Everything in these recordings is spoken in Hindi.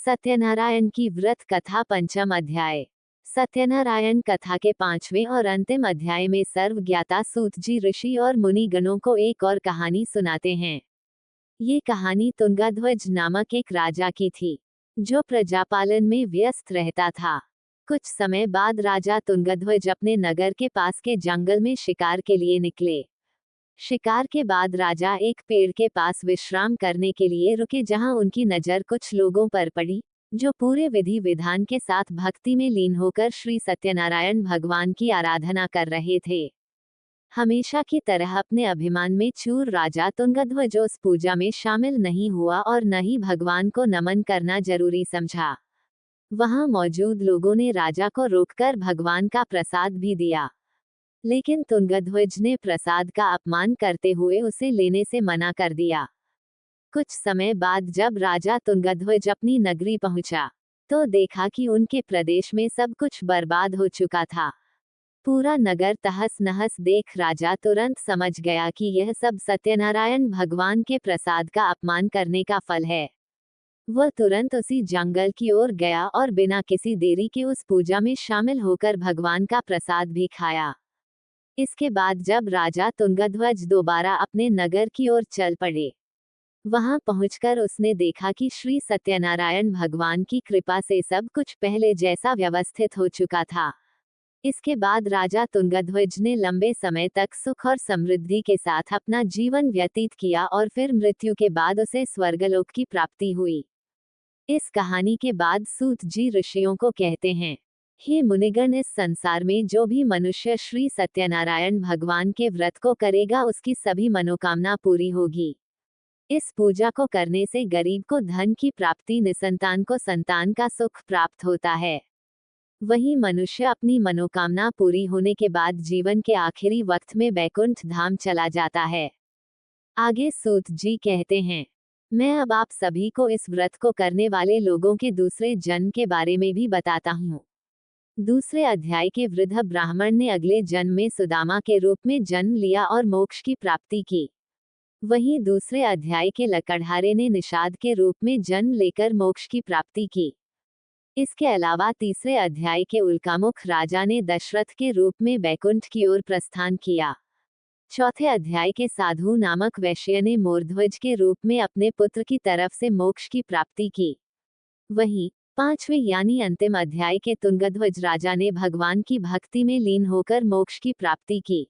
सत्यनारायण की व्रत कथा पंचम अध्याय। सत्यनारायण कथा के पांचवें और अंतिम अध्याय में सर्वज्ञाता सूत जी ऋषि और मुनि गणों को एक और कहानी सुनाते हैं। ये कहानी तुंगाध्वज नामक एक राजा की थी, जो प्रजापालन में व्यस्त रहता था। कुछ समय बाद राजा तुंगाध्वज अपने नगर के पास के जंगल में शिकार के लिए निकले। शिकार के बाद राजा एक पेड़ के पास विश्राम करने के लिए रुके, जहां उनकी नजर कुछ लोगों पर पड़ी, जो पूरे विधि विधान के साथ भक्ति में लीन होकर श्री सत्यनारायण भगवान की आराधना कर रहे थे। हमेशा की तरह अपने अभिमान में चूर राजा तुंगाध्वज उस पूजा में शामिल नहीं हुआ और न ही भगवान को नमन करना जरूरी समझा। वहां मौजूद लोगों ने राजा को रोककर भगवान का प्रसाद भी दिया, लेकिन तुंगाध्वज ने प्रसाद का अपमान करते हुए उसे लेने से मना कर दिया। कुछ समय बाद जब राजा तुंगाध्वज अपनी नगरी पहुंचा, तो देखा कि उनके प्रदेश में सब कुछ बर्बाद हो चुका था। पूरा नगर तहस नहस देख राजा तुरंत समझ गया कि यह सब सत्यनारायण भगवान के प्रसाद का अपमान करने का फल है। वह तुरंत उसी जंगल की ओर गया और बिना किसी देरी के उस पूजा में शामिल होकर भगवान का प्रसाद भी खाया। इसके बाद जब राजा तुंगाध्वज दोबारा अपने नगर की ओर चल पड़े, वहां पहुंचकर उसने देखा कि श्री सत्यनारायण भगवान की कृपा से सब कुछ पहले जैसा व्यवस्थित हो चुका था। इसके बाद राजा तुंगाध्वज ने लंबे समय तक सुख और समृद्धि के साथ अपना जीवन व्यतीत किया और फिर मृत्यु के बाद उसे स्वर्गलोक की प्राप्ति हुई। इस कहानी के बाद सूत जी ऋषियों को कहते हैं, हे मुनिगण, इस संसार में जो भी मनुष्य श्री सत्यनारायण भगवान के व्रत को करेगा, उसकी सभी मनोकामना पूरी होगी। इस पूजा को करने से गरीब को धन की प्राप्ति, निसंतान को संतान का सुख प्राप्त होता है। वही मनुष्य अपनी मनोकामना पूरी होने के बाद जीवन के आखिरी वक्त में बैकुंठ धाम चला जाता है। आगे सूत जी कहते हैं, मैं अब आप सभी को इस व्रत को करने वाले लोगों के दूसरे जन्म के बारे में भी बताता हूँ। दूसरे अध्याय के वृद्ध ब्राह्मण ने अगले जन्म में सुदामा के रूप में जन्म लिया और मोक्ष की प्राप्ति की। वहीं दूसरे अध्याय के लकड़हारे ने निषाद के रूप में जन्म लेकर मोक्ष की प्राप्ति की। इसके अलावा तीसरे अध्याय के उल्कामुख राजा ने दशरथ के रूप में बैकुंठ की ओर प्रस्थान किया। चौथे अध्याय के साधु नामक वैश्य ने मोरध्वज के रूप में अपने पुत्र की तरफ से मोक्ष की प्राप्ति की। वहीं पांचवें यानी अंतिम अध्याय के तुंगाध्वज राजा ने भगवान की भक्ति में लीन होकर मोक्ष की प्राप्ति की।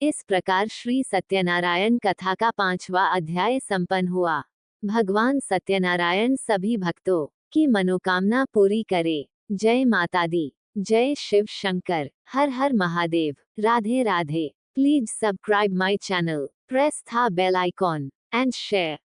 इस प्रकार श्री सत्यनारायण कथा का पांचवा अध्याय संपन्न हुआ। भगवान सत्यनारायण सभी भक्तों की मनोकामना पूरी करे। जय माता दी, जय शिव शंकर, हर हर Mahadev, Radhe Radhe. Please subscribe my channel, press the bell icon and share.